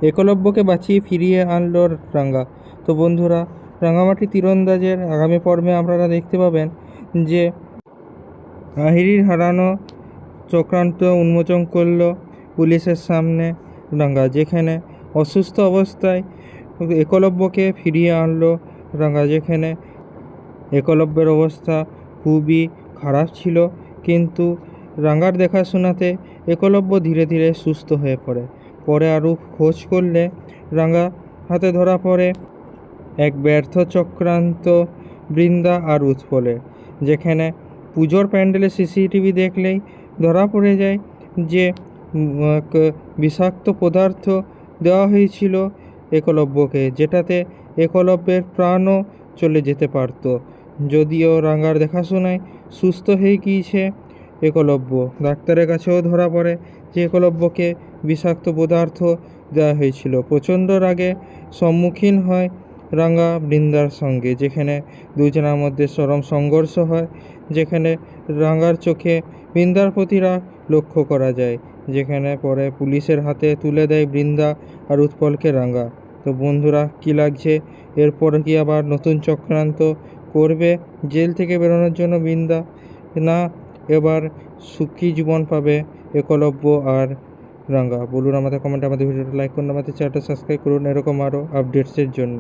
একলব্যকে বাঁচিয়ে ফিরিয়ে আনলো রাঙ্গা। তো বন্ধুরা, রাঙামাটি তীরন্দাজের আগামী পর্বে আপনারা দেখতে পাবেন যে আহিরির হারানো চক্রান্ত উন্মোচন করলো পুলিশের সামনে রাঙ্গা, যেখানে অসুস্থ অবস্থায় একলব্যকে ফিরিয়ে আনলো রাঙ্গা, যেখানে একলব্যের অবস্থা খুবই খারাপ ছিল, কিন্তু রাঙ্গার দেখাশোনাতে একলব্য ধীরে ধীরে সুস্থ হয়ে পড়ে। পরে আরও খোঁজ করলে রাঙ্গা হাতে ধরা পড়ে এক ব্যর্থ চক্রান্ত বৃন্দা আর উৎপলের, যেখানে পুজোর প্যান্ডেলে সিসিটিভি দেখলেই ধরা পড়ে যায় যে বিষাক্ত পদার্থ দেওয়া হয়েছিল একলব্যকে, যেটাতে একলব্যের প্রাণও চলে যেতে পারত। যদিও রাঙ্গার দেখাশোনায় সুস্থ হয়ে গিয়েছে একলব্য, ডাক্তারের কাছেও ধরা পড়ে যে একলব্যকে বিষাক্ত পদার্থ দেওয়া হয়েছিল। প্রচণ্ড রাগে সম্মুখীন হয় রাঙ্গা বৃন্দার সঙ্গে, যেখানে দুজনের মধ্যে চরম সংঘর্ষ হয়, যেখানে রাঙ্গার চোখে বৃন্দার প্রতি রাগ লক্ষ্য করা যায়, যেখানে পরে পুলিশের হাতে তুলে দেয় বৃন্দা আর উৎপলকে রাঙ্গা। তো বন্ধুরা, কী লাগছে এরপর কি আবার নতুন চক্রান্ত করবে জেল থেকে বেরোনোর জন্য বৃন্দা, না এবার সুখী জীবন পাবে একলব্য আর রাঙ্গা? বলুন আমাদের কমেন্টে। আমাদের ভিডিওটা লাইক করুন, আমাদের চ্যানেলটা সাবস্ক্রাইব করুন এরকম আরও আপডেটসের জন্য।